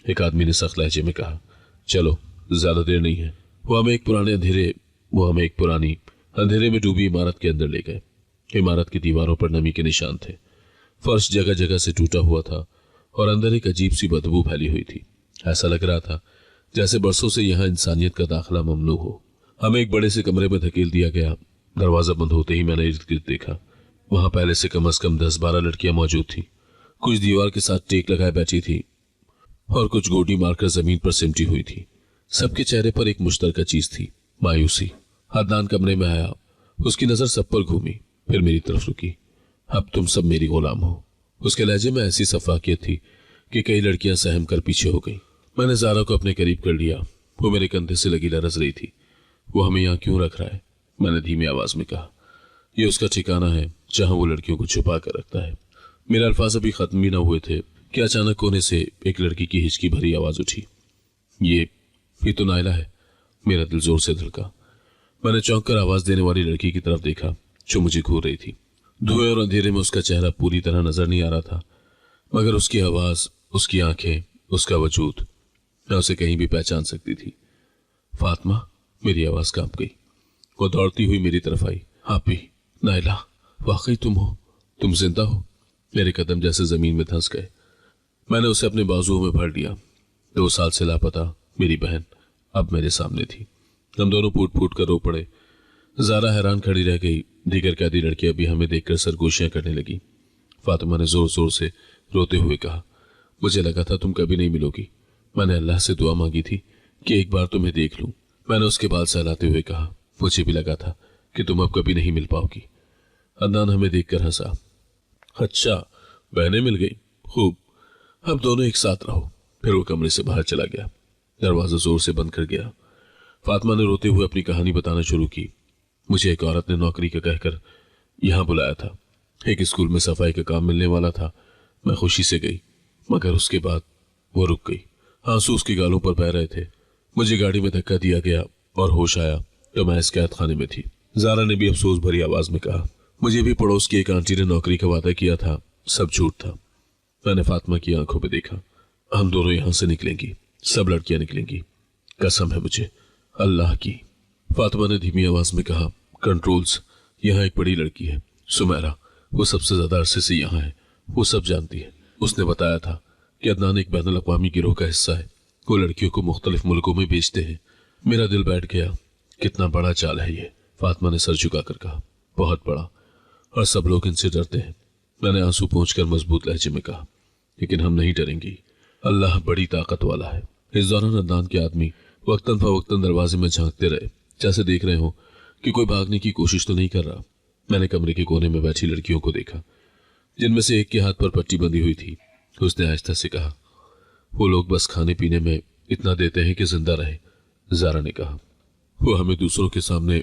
एक आदमी ने सख्त लहजे में कहा, चलो, ज्यादा देर नहीं है। वो हमें एक पुरानी अंधेरे में डूबी इमारत के अंदर ले गए। इमारत की दीवारों पर नमी के निशान थे। फर्श जगह जगह से टूटा हुआ था और अंदर एक अजीब सी बदबू फैली हुई थी। ऐसा लग रहा था जैसे बरसों से यहाँ इंसानियत का दाखिला ममनू हो। हमें एक बड़े से कमरे में धकेल दिया गया। दरवाजा बंद होते ही मैंने इर्द गिर्द देखा। वहां पहले से कम 10-12 लड़कियां मौजूद थी। कुछ दीवार के साथ टेक लगाए बैठी थी और कुछ गोटी मारकर जमीन पर सिमटी हुई थी। सबके चेहरे पर एक मुश्तरका चीज थी, मायूसी। अदनान कमरे में आया। उसकी नजर सब पर घूमी, फिर मेरी तरफ रुकी। अब तुम सब मेरी गुलाम हो। उसके लहजे में ऐसी सफाकियत थी कि कई लड़कियां सहम कर पीछे हो गई। मैंने ज़ारा को अपने करीब कर लिया। वो मेरे कंधे से लगी लरज रही थी। वो हमें यहाँ क्यों रख रहा है? मैंने धीमी आवाज में कहा। ये उसका ठिकाना है जहां वो लड़कियों को छुपा कर रखता है। मेरे अल्फाज अभी खत्म भी न हुए थे कि अचानक कोने से एक लड़की की हिचकी भरी आवाज उठी। ये तो नायला है। मेरा दिल जोर से धड़का। मैंने चौंक कर आवाज देने वाली लड़की की तरफ देखा जो मुझे घूर रही थी। धुएं और अंधेरे में उसका चेहरा पूरी तरह नजर नहीं आ रहा था, मगर उसकी आवाज, उसकी आंखें, उसका वजूद, मैं उसे कहीं भी पहचान सकती थी। फातिमा, मेरी आवाज कांप गई। वो दौड़ती हुई मेरी तरफ आई। आप ही, नायला, वाकई तुम हो? तुम जिंदा हो? मेरे कदम जैसे जमीन में धंस गए। मैंने उसे अपने बाजुओं में भर लिया। 2 साल से लापता मेरी बहन अब मेरे सामने थी। हम दोनों फूट फूट कर रो पड़े। ज़ारा हैरान खड़ी रह गई। दीगर कैदी लड़कियां भी हमें देखकर सरगोशियां करने लगी। फातिमा ने जोर जोर से रोते हुए कहा, मुझे लगा था तुम कभी नहीं मिलोगी। मैंने अल्लाह से दुआ मांगी थी कि एक बार तुम्हें देख लूं। मैंने उसके बाल सहलाते हुए कहा, मुझे भी लगा था कि तुम अब कभी नहीं मिल पाओगी। अदनान हमें देखकर हंसा। अच्छा, बहनें मिल गई, खूब, अब दोनों एक साथ रहो। फिर वो कमरे से बाहर चला गया। दरवाजा जोर से बंद कर गया। फातिमा ने रोते हुए अपनी कहानी बताना शुरू की। मुझे एक औरत ने नौकरी का कहकर यहां बुलाया था। एक स्कूल में सफाई का काम मिलने वाला था। मैं खुशी से गई, मगर उसके बाद वो रुक गई। आंसू उसके गालों पर बह रहे थे। मुझे गाड़ी में धक्का दिया गया और होश आया तो मैं इस कैद खाने में थी। ज़ारा ने भी अफसोस भरी आवाज में कहा, मुझे भी पड़ोस की एक आंटी ने नौकरी का वादा किया था, सब झूठ था। मैंने फातिमा की आंखों पे देखा। हम दोनों यहां से निकलेंगी, सब लड़कियां निकलेंगी, कसम है मुझे अल्लाह की। फातिमा ने धीमी आवाज में कहा, कंट्रोल्स, यहाँ एक बड़ी लड़की है, सुमेरा, वो सबसे ज्यादा अरसे से यहाँ है, वो सब जानती है। उसने बताया था कि अदनान एक बैनुल अक़वामी गिरोह का हिस्सा है। वो लड़कियों को मुख्तलिफ मुल्कों में बेचते हैं। मेरा दिल बैठ गया। कितना बड़ा चाल है ये। फातिमा ने सर झुकाकर कहा, बहुत बड़ा, और सब लोग इनसे डरते हैं। मैंने आंसू पोंछकर मजबूत लहजे में कहा, लेकिन हम नहीं डरेंगी, अल्लाह बड़ी ताकत वाला है। इस दौरान अदनान के आदमी वक्तन फवक्तन दरवाजे में झांकते रहे, जैसे देख रहे हो कि कोई भागने की कोशिश तो नहीं कर रहा। मैंने कमरे के कोने में बैठी लड़कियों को देखा, जिनमें से एक के हाथ पर पट्टी बंधी हुई थी। उसने आहिस्ता से कहा, वो लोग बस खाने पीने में इतना देते हैं कि जिंदा रहे। ज़ारा ने कहा, वो हमें दूसरों के सामने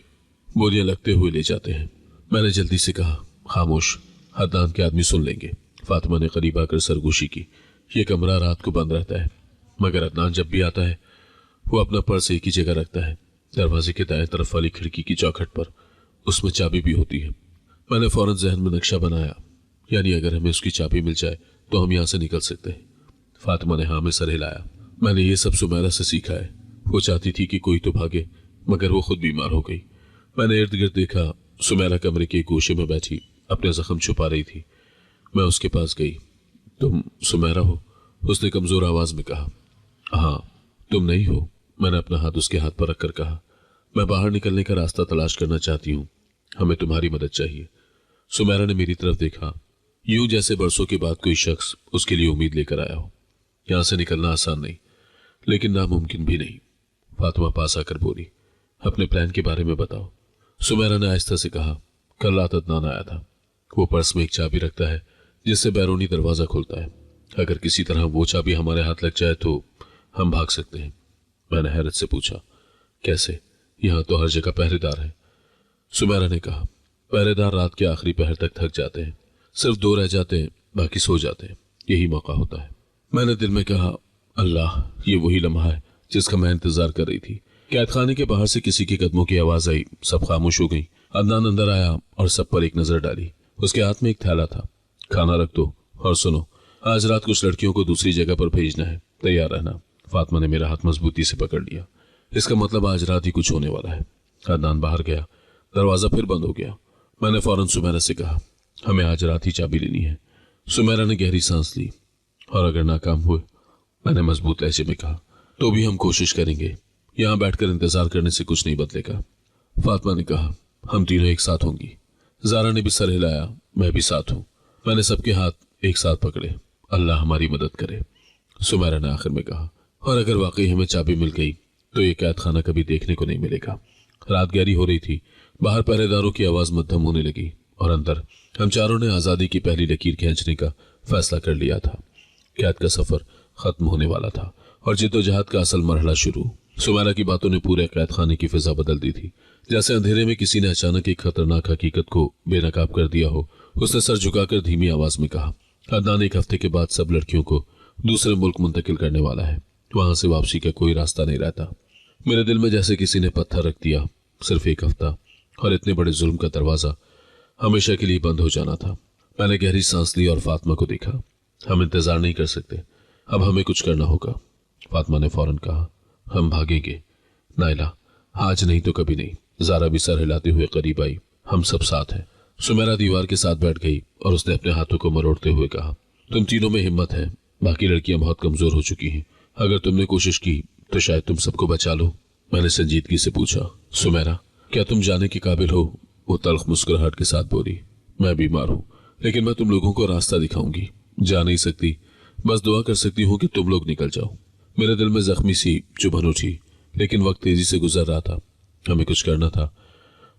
बोलियां लगते हुए ले जाते हैं। मैंने जल्दी से कहा, खामोश, अदनान के आदमी सुन लेंगे। फातिमा ने करीब आकर सरगोशी की। ये कमरा रात को बंद रहता है, मगर अदनान जब भी आता है वो अपना पर्स एक ही जगह रखता है, दरवाजे के दाएं तरफ वाली खिड़की की चौखट पर। उसमें चाबी भी होती है। मैंने फौरन जहन में नक्शा बनाया, यानी अगर हमें उसकी चाबी मिल जाए तो हम यहाँ से निकल सकते हैं। फातिमा ने हाँ में सर हिलाया। मैंने ये सब सुमेरा से सीखा है। वो चाहती थी कि कोई तो भागे, मगर वो खुद बीमार हो गई। मैंने इर्द गिर्द देखा, सुमेरा कमरे के एक गोशे में बैठी अपने जख्म छुपा रही थी। मैं उसके पास गई। तुम सुमेरा हो? उसने कमजोर आवाज में कहा। हाँ, तुम नहीं हो? मैंने अपना हाथ उसके हाथ पर रखकर कहा। मैं बाहर निकलने का रास्ता तलाश करना चाहती हूँ, हमें तुम्हारी मदद चाहिए। सुमेरा ने मेरी तरफ देखा, यूं जैसे बरसों के बाद कोई शख्स उसके लिए उम्मीद लेकर आया हो। यहां से निकलना आसान नहीं, लेकिन नामुमकिन भी नहीं। फातिमा पास आकर बोली, अपने प्लान के बारे में बताओ। सुमेरा ने आहिस्ता से कहा, कल रात अदनान आया था। वो पर्स में एक चाबी रखता है जिससे बैरूनी दरवाजा खुलता है। अगर किसी तरह वो चाबी हमारे हाथ लग जाए तो हम भाग सकते हैं। मैंने हैरत से पूछा, कैसे? यहाँ तो हर जगह पहरेदार है। सुमेरा ने कहा, पहरेदार रात के आखिरी पहर तक थक जाते हैं, सिर्फ 2 रह जाते हैं, बाकी सो जाते हैं। यही मौका होता है। मैंने दिल में कहा, अल्लाह, ये वही लम्हा है जिसका मैं इंतजार कर रही थी। कैद खाने के बाहर से किसी के कदमों की आवाज आई। सब खामोश हो गई। अदनान अंदर आया और सब पर एक नजर डाली। उसके हाथ में एक थैला था। खाना रख दो और सुनो, आज रात कुछ लड़कियों को दूसरी जगह पर भेजना है, तैयार रहना। फातिमा ने मेरा हाथ मजबूती से पकड़ लिया। इसका मतलब आज रात ही कुछ होने वाला है। अदनान बाहर गया। दरवाजा फिर बंद हो गया। मैंने फौरन सुमेरा से कहा, हमें आज रात ही चाबी लेनी है। सुमेरा ने गहरी सांस ली। और अगर नाकाम हुए, मैंने मजबूत लहजे में कहा, तो भी हम कोशिश करेंगे। यहां बैठकर इंतजार करने से कुछ नहीं बदलेगा। फातिमा ने कहा, हम तीनों एक साथ होंगी। ज़ारा ने भी सर हिलाया, मैं भी साथ हूं। मैंने सबके हाथ एक साथ पकड़े। अल्लाह हमारी मदद करे। सुमेरा ने आखिर में कहा, और अगर वाकई हमें चाबी मिल गई तो ये कैद खाना कभी देखने को नहीं मिलेगा। रात गहरी हो रही थी। बाहर पहरेदारों की आवाज मध्यम होने लगी और अंदर हम चारों ने आजादी की पहली लकीर खींचने का फैसला कर लिया था। कैद का सफर खत्म होने वाला था और जिद्दोजहद का असल मरहला शुरू। सुमेरा की बातों ने पूरे कैद खाने की फिजा बदल दी थी। जैसे अंधेरे में किसी ने अचानक एक खतरनाक हकीकत को बेनकाब कर दिया हो। उसने सर झुकाकर धीमी आवाज में कहा, अदनान 1 हफ्ते के बाद सब लड़कियों को दूसरे मुल्क मुंतकिल करने वाला है। वहां से वापसी का कोई रास्ता नहीं रहता। मेरे दिल में जैसे किसी ने पत्थर रख दिया। सिर्फ 1 हफ्ता और इतने बड़े जुल्म का दरवाजा हमेशा के लिए बंद हो जाना था। मैंने गहरी सांस ली और फातिमा को देखा। हम इंतजार नहीं कर सकते, अब हमें कुछ करना होगा। फातिमा ने फौरन कहा, हम भागेंगे। नाइला, आज नहीं तो कभी नहीं। ज़ारा भी सर हिलाते हुए करीब आई। हम सब साथ हैं। सुमेरा दीवार के साथ बैठ गई और उसने अपने हाथों को मरोड़ते हुए कहा, तुम तीनों में हिम्मत है। बाकी लड़कियां बहुत कमजोर हो चुकी हैं। अगर तुमने कोशिश की तो शायद तुम सबको बचा लो। मैंने संजीदगी से पूछा, सुमेरा, क्या तुम जाने के काबिल हो? वो तल्ख मुस्कुराहट के साथ बोली, मैं बीमार हूं, लेकिन मैं तुम लोगों को रास्ता दिखाऊंगी। जा नहीं सकती, बस दुआ कर सकती हूँ कि तुम लोग निकल जाओ। मेरे दिल में जख्मी सी चुभन उठी, लेकिन वक्त तेजी से गुजर रहा था। हमें कुछ करना था,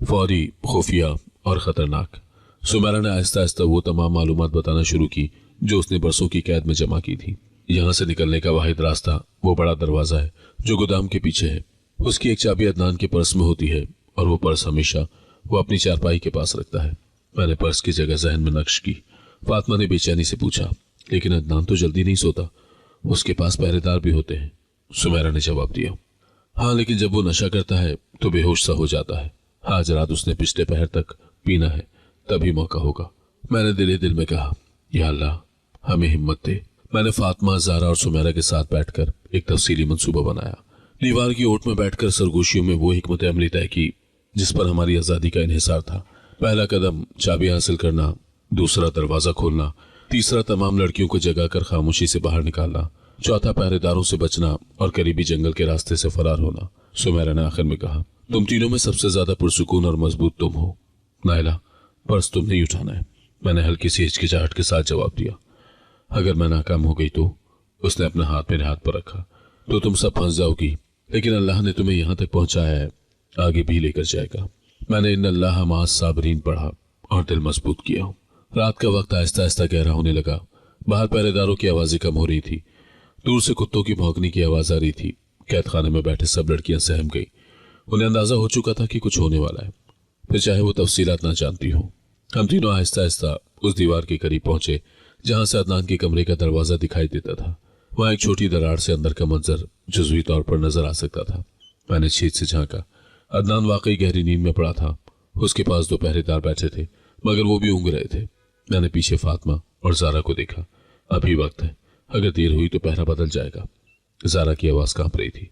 फौरी, खुफिया और खतरनाक। सुमेरा ने आहिस्ता आहिस्ता वो तमाम मालूमात बताना शुरू की जो उसने बरसों की कैद में जमा की थी। यहाँ से निकलने का वाहिद रास्ता वो बड़ा दरवाजा है जो गोदाम के पीछे है। उसकी एक चाबी अदनान के पर्स में होती है और वो पर्स हमेशा वो अपनी चारपाई के पास रखता है। मैंने पर्स की जगह जहन में नक्श की। फातिमा ने बेचैनी से पूछा, लेकिन अदनान तो जल्दी नहीं सोता, उसके पास पहरेदार भी होते हैं। सुमेरा ने जवाब दिया, हाँ, लेकिन जब वो नशा करता है तो बेहोश सा हो जाता है। आज रात उसने पिछले पहर तक पीना है, तभी मौका होगा। मैंने दिले दिल में कहा, या अल्लाह हमें हिम्मत दे। मैंने फातिमा, ज़ारा और सुमेरा के साथ बैठकर एक तफसीली मंसूबा बनाया। दीवार की ओट में बैठकर सरगोशियों में वो हिकमत अमली तय की जिस पर हमारी आज़ादी का इन्हिसार था। पहला कदम चाबी हासिल करना, दूसरा दरवाजा खोलना, तीसरा तमाम लड़कियों को जगाकर खामोशी से बाहर निकालना, चौथा पहरेदारों से बचना और करीबी जंगल के रास्ते से फरार होना। सुमेरा ने आखिर में कहा, तुम तीनों में सबसे ज्यादा पुरसुकून और मजबूत तुम हो। नाइला, पर्स तुम नहीं उठाना है। मैंने हल्की सी हिचकिचाहट के साथ जवाब दिया। अगर मैं नाकाम हो गई तो? उसने अपना हाथ मेरे हाथ पर रखा। तो तुम सब फंस जाओगी, लेकिन अल्लाह ने तुम्हें यहां तक पहुंचाया है, आगे भी लेकर जाएगा। मैंने इन अल्लाह मास साबरीन पढ़ा और दिल मजबूत किया। रात का वक्त आहिस्ता आहिस्ता गहरा होने लगा। बाहर पहरेदारों की आवाजें कम हो रही थी। दूर से कुत्तों की भौंकने की आवाज आ रही थी। कैद खाने में बैठे सब लड़कियां सहम गई। उन्हें अंदाजा हो चुका था कि कुछ होने वाला है, फिर चाहे वो तफसीलात ना जानती हो। हम तीनों आहिस्ता आहिस्ता उस दीवार के करीब पहुंचे जहां से अदनान के कमरे का दरवाजा दिखाई देता था। वहां एक छोटी दरार से अंदर का मंजर जुज़वी तौर पर नजर आ सकता था। मैंने छीत से झांका। अदनान वाकई गहरी नींद में पड़ा था। उसके पास 2 पहरेदार बैठे थे, मगर वो भी ऊँघ रहे थे। मैंने पीछे फातिमा और ज़ारा को देखा। अभी वक्त है, अगर देर हुई तो पहरा बदल जाएगा। ज़ारा की आवाज कांप रही थी।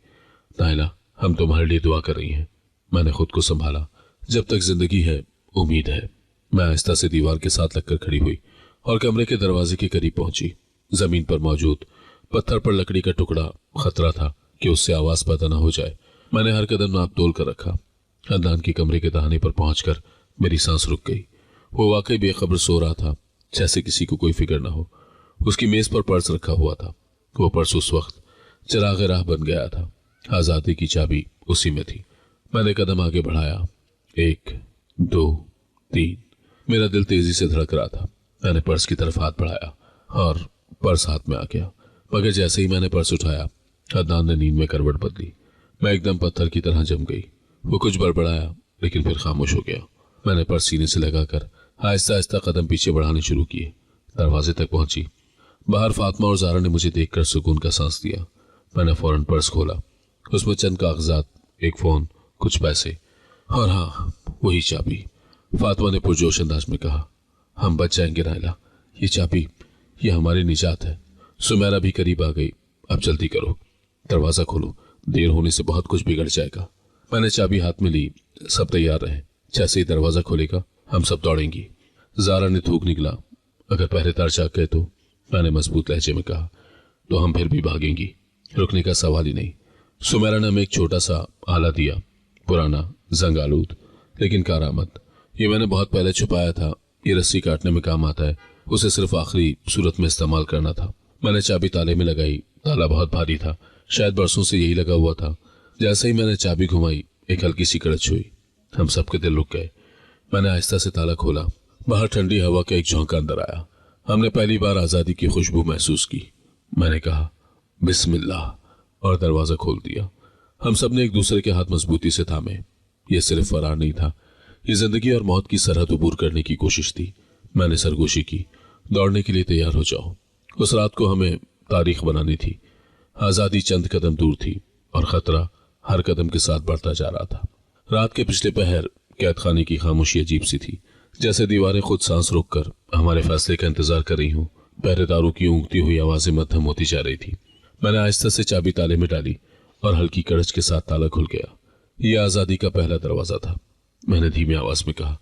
नाइला, हम तुम्हारे लिए दुआ कर रही हैं। मैंने खुद को संभाला। जब तक जिंदगी है उम्मीद है। मैं आहिस्ता से दीवार के साथ लगकर खड़ी हुई और कमरे के दरवाजे के करीब पहुंची। जमीन पर मौजूद पत्थर पर लकड़ी का टुकड़ा, खतरा था कि उससे आवाज पैदा न हो जाए। मैंने हर कदम नाप तोल कर रखा। अदनान के कमरे के दहाने पर पहुंचकर मेरी सांस रुक गई। वो वाकई बेखबर सो रहा था, जैसे किसी को कोई फिक्र न हो। उसकी मेज पर पर्स रखा हुआ था। वो पर्स उस वक्त चिराग राह बन गया था। आजादी की चाबी उसी में थी। मैंने कदम आगे बढ़ाया। 1, 2, 3। मेरा दिल तेजी से धड़क रहा था। मैंने पर्स की तरफ हाथ बढ़ाया और पर्स हाथ में आ गया, मगर जैसे ही मैंने पर्स उठाया, अदनान ने नींद में करवट बदली। मैं एकदम पत्थर की तरह जम गई। वो कुछ बड़बड़ाया, लेकिन फिर खामोश हो गया। मैंने पर्स सीने से लगाकर आहिस्ता आहिस्ता कदम पीछे बढ़ाने शुरू किए। दरवाजे तक पहुंची। बाहर फातिमा और ज़ारा ने मुझे देखकर सुकून का सांस दिया। मैंने फौरन पर्स खोला। उसमें चंद कागजात, एक फोन, कुछ पैसे और हाँ, वही चाबी। फातिमा ने पुरजोश अंदाज में कहा, हम बच जाएंगे नाइला, ये चाबी, ये हमारी निजात है। सुमेरा भी करीब आ गई। अब जल्दी करो, दरवाजा खोलो, देर होने से बहुत कुछ बिगड़ जाएगा। मैंने चाबी हाथ में ली। सब तैयार रहे। जैसे ही दरवाजा खोलेगा हम सब दौड़ेंगी। ज़ारा ने थूक निकला, अगर पहरेदार जाग गए तो? मैंने मजबूत लहजे में कहा, तो हम फिर भी भागेंगी, रुकने का सवाल ही नहीं। सुमेरा ने हमें एक छोटा सा आला दिया, पुराना, जंग आलूद, लेकिन कारआमद। ये मैंने बहुत पहले छुपाया था। ये रस्सी काटने में काम आता है, उसे सिर्फ आखिरी सूरत में इस्तेमाल करना था। मैंने चाबी ताले में लगाई। ताला बहुत भारी था, शायद बरसों से यही लगा हुआ था। जैसे ही मैंने चाबी घुमाई, एक हल्की सी कड़च हुई। हम सबके दिल रुक गए। मैंने आहिस्ता से ताला खोला। बाहर ठंडी हवा का एक झोंका अंदर आया। हमने पहली बार आजादी की खुशबू महसूस की। मैंने कहा, बिस्मिल्लाह, और दरवाजा खोल दिया। हम सब ने एक दूसरे के हाथ मजबूती से थामे। यह सिर्फ फरार नहीं था, ये जिंदगी और मौत की सरहद अबूर करने की कोशिश थी। मैंने सरगोशी की, दौड़ने के लिए तैयार हो जाओ। उस रात को हमें तारीख बनानी थी। आजादी चंद कदम दूर थी और खतरा हर कदम के साथ बढ़ता जा रहा था। रात के पिछले पहर कैद खाने की खामोशी अजीब सी थी, जैसे दीवारें खुद सांस रोककर हमारे फैसले का इंतजार कर रही हूं। पहरेदारों की ऊँगती हुई आवाजें मध्यम होती जा रही थी। मैंने आहिस्ता से चाबी ताले में डाली और हल्की कड़च के साथ ताला खुल गया। यह आजादी का पहला दरवाजा था। मैंने धीमी आवाज में कहा,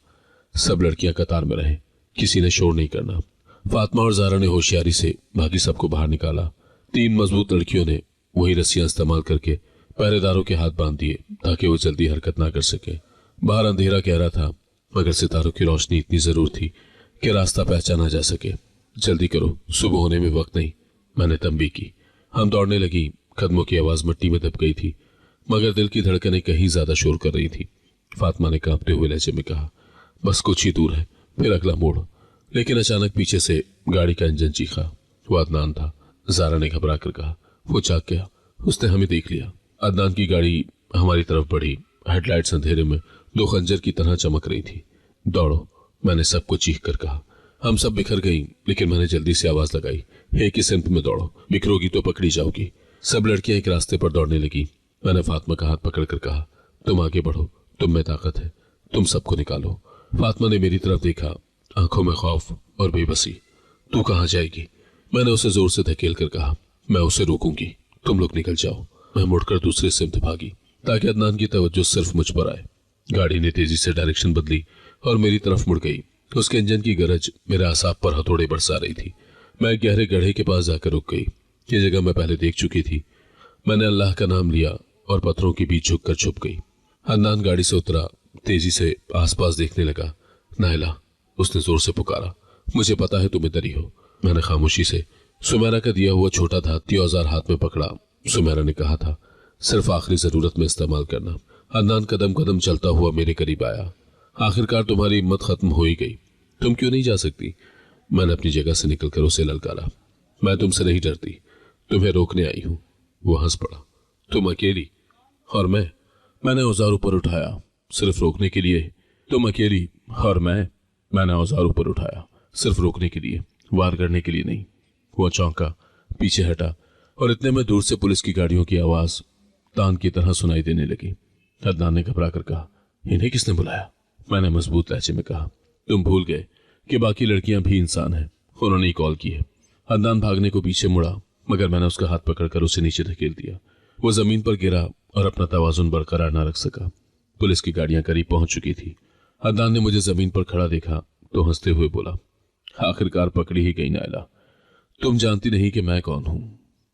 सब लड़कियां कतार में रहें, किसी ने शोर नहीं करना। फातिमा और ज़ारा ने होशियारी से बाकी सबको बाहर निकाला। 3 मजबूत लड़कियों ने वही रस्सियां इस्तेमाल करके पहरेदारों के हाथ बांध दिए ताकि वो जल्दी हरकत ना कर सके। बाहर अंधेरा गहरा था, मगर सितारों की रोशनी इतनी जरूर थी कि रास्ता पहचाना जा सके। जल्दी करो, सुबह होने में वक्त नहीं, मैंने तंबीह की। हम दौड़ने लगी। कदमों की आवाज मिट्टी में दब गई थी, मगर दिल की धड़कनें कहीं ज्यादा शोर कर रही थी। फातिमा ने कांपते हुए लहजे में कहा, बस कुछ ही दूर है, फिर अगला मोड़। लेकिन अचानक पीछे से गाड़ी का इंजन चीखा। वो अदनान था। ज़ारा ने घबरा कर कहा, वो जाग गया, उसने हमें देख लिया। अदनान की गाड़ी हमारी तरफ बढ़ी। हेडलाइट्स अंधेरे में 2 खंजर की तरह चमक रही थी। दौड़ो, मैंने सबको चीख कर कहा। हम सब बिखर गई, लेकिन मैंने जल्दी से आवाज लगाई, एक ही सिमत में दौड़ो, बिखरोगी तो पकड़ी जाओगी। सब लड़कियां एक रास्ते पर दौड़ने लगी। मैंने फातिमा का हाथ पकड़कर कहा, तुम आगे बढ़ो, तुम में ताकत है, तुम सबको निकालो। फातिमा ने मेरी तरफ देखा, आंखों में खौफ और बेबसी। तू कहाँ जाएगी? मैंने उसे जोर से धकेल कर कहा, मैं उसे रोकूंगी, तुम लोग निकल जाओ। मैं मुड़कर दूसरे सिमत भागी ताकि अदनान की तवज्जो सिर्फ मुझ पर आए। गाड़ी ने तेजी से डायरेक्शन बदली और मेरी तरफ मुड़ गई। उसके इंजन की गरज मेरे आसाब पर हथौड़े बरसा रही थी। मैं एक गहरे गड्ढे के पास जाकर रुक गई। ये जगह मैं पहले देख चुकी थी। मैंने अल्लाह का नाम लिया और पत्थरों के बीच झुककर छुप गई। अदनान गाड़ी से उतरा, तेजी से आसपास देखने लगा। नायला, उसने जोर से पुकारा, मुझे पता है तुम इधर ही हो। मैंने खामोशी से सुमेरा का दिया हुआ छोटा धाती औजार हाथ में पकड़ा। सुमेरा ने कहा था, सिर्फ आखिरी जरूरत में इस्तेमाल करना। अदनान कदम कदम चलता हुआ मेरे करीब आया। आखिरकार तुम्हारी हिम्मत खत्म हो ही गई, तुम क्यों नहीं जा सकती? मैंने अपनी जगह से निकलकर उसे ललकारा। मैं तुमसे नहीं डरती, तुम्हें रोकने आई हूं। वो हंस पड़ा, तुम अकेली और मैंने औजार ऊपर उठाया, सिर्फ रोकने के लिए। तुम अकेली और मैंने औजार ऊपर उठाया, सिर्फ रोकने के लिए, वार करने के लिए नहीं। वो चौंका, पीछे हटा और इतने में दूर से पुलिस की गाड़ियों की आवाज तान की तरह सुनाई देने लगी। अदनान ने घबरा कर कहा, इन्हें किसने बुलाया? मैंने मजबूत लहजे में कहा, तुम भूल गए कि बाकी लड़कियां भी इंसान हैं, उन्होंने ही कॉल की है। अदनान भागने को पीछे मुड़ा, मगर मैंने उसका हाथ पकड़कर उसे नीचे धकेल दिया। वो जमीन पर गिरा और अपना तवाजुन बरकरार न रख सका। पुलिस की गाड़ियां करीब पहुंच चुकी थी। अदनान ने मुझे जमीन पर खड़ा देखा तो हंसते हुए बोला, आखिरकार पकड़ी ही गई नायला, तुम जानती नहीं कि मैं कौन हूं।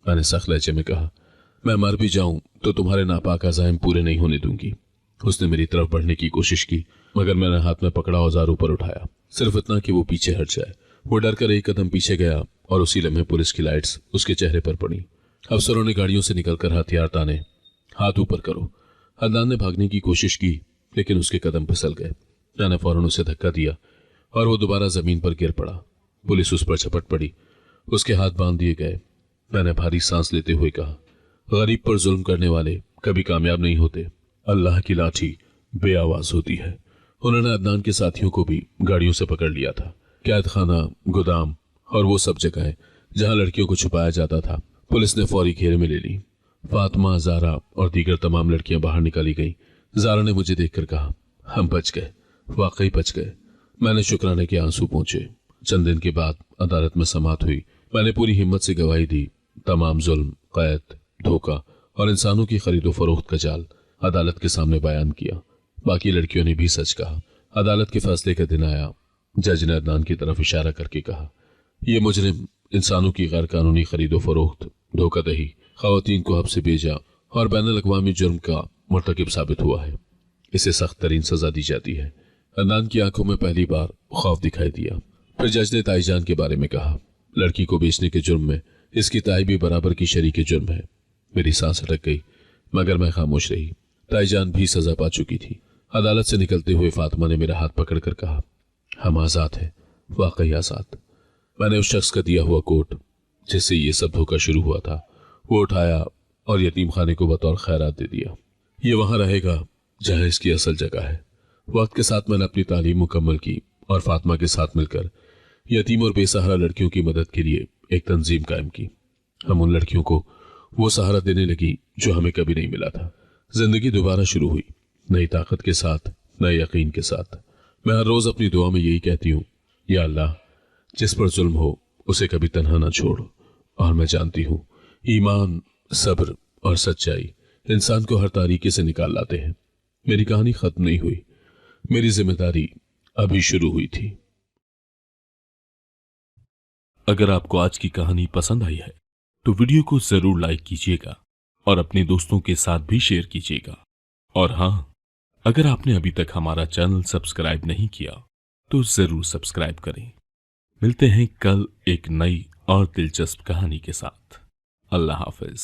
मैंने सख्त लहजे में कहा, मैं मर भी जाऊं तो तुम्हारे नापाक अज़ाइम पूरे नहीं होने दूंगी। उसने मेरी तरफ बढ़ने की कोशिश की, मगर मैंने हाथ में पकड़ा औजार ऊपर उठाया, सिर्फ इतना कि वो पीछे हट जाए। वो डर कर एक कदम पीछे गया और उसी लम्हे पुलिस की लाइट्स उसके चेहरे पर पड़ी। अफसरों ने गाड़ियों से निकलकर हथियार ताने, हाथ ऊपर करो। अदनान ने भागने की कोशिश की, लेकिन उसके कदम फिसल गए। मैंने फौरन उसे धक्का दिया और वो दोबारा जमीन पर गिर पड़ा। पुलिस उस पर झपट पड़ी, उसके हाथ बांध दिए गए। मैंने भारी सांस लेते हुए कहा, गरीब पर जुल्म करने वाले कभी कामयाब नहीं होते, अल्लाह की लाठी बेआवाज होती है। उन्होंने अदनान के साथियों को भी गाड़ियों से पकड़ लिया था। कैद खाना, गोदाम और वो सब जगहें जहां लड़कियों को छुपाया जाता था पुलिस ने फौरी घेरे में ले ली। फातिमा, ज़ारा और दीगर तमाम लड़कियां बाहर निकाली गईं। ज़ारा ने मुझे देखकर कहा, हम बच गए, वाकई बच गए। मैंने शुक्राने के आंसू पहुंचे। चंद दिन के बाद अदालत में समाअत हुई। मैंने पूरी हिम्मत से गवाही दी। तमाम जुल्म, कैद, धोखा और इंसानों की खरीदो फरोख्त का जाल अदालत के सामने बयान किया। बाकी लड़कियों ने भी सच कहा। अदालत के फैसले का दिन आया। जज ने अदनान की तरफ इशारा करके कहा, यह मुजरिम इंसानों की गैर कानूनी खरीदो फरोख्त, धोखाधही, खवातीन को हब्स से भेजा और बैनुल-अक़वामी जुर्म का मुर्तकिब साबित हुआ है। इसे सख्त तरीन सजा दी जाती है। अदनान की आंखों में पहली बार खौफ दिखाई दिया। फिर जज ने ताईजान के बारे में कहा, लड़की को बेचने के जुर्म में इसकी ताई भी बराबर की शरीक जुर्म है। मेरी सांस अटक गई, मगर मैं खामोश रही। ताईजान भी सजा पा चुकी थी। अदालत से निकलते हुए फातिमा ने मेरा हाथ पकड़कर कहा, हम आजाद हैं, वाकई आजाद। मैंने उस शख्स का दिया हुआ कोट जिससे ये सब धोखा शुरू हुआ था वो उठाया और यतीम खाने को बतौर खैरात दे दिया। ये वहां रहेगा जहां इसकी असल जगह है। वक्त के साथ मैंने अपनी तालीम मुकम्मल की और फातिमा के साथ मिलकर यतीम और बेसहारा लड़कियों की मदद के लिए एक तंजीम कायम की। हम उन लड़कियों को वो सहारा देने लगी जो हमें कभी नहीं मिला था। जिंदगी दोबारा शुरू हुई, नई ताकत के साथ, नए यकीन के साथ। मैं हर रोज अपनी दुआ में यही कहती हूँ, या अल्लाह, जिस पर जुल्म हो उसे कभी तन्हा ना छोड़। और मैं जानती हूँ ईमान, सब्र और सच्चाई इंसान को हर तारीकी से निकाल लाते हैं। मेरी कहानी खत्म नहीं हुई, मेरी जिम्मेदारी अभी शुरू हुई थी। अगर आपको आज की कहानी पसंद आई है तो वीडियो को जरूर लाइक कीजिएगा और अपने दोस्तों के साथ भी शेयर कीजिएगा। और हाँ, अगर आपने अभी तक हमारा चैनल सब्सक्राइब नहीं किया तो जरूर सब्सक्राइब करें। मिलते हैं कल एक नई और दिलचस्प कहानी के साथ। अल्लाह हाफिज।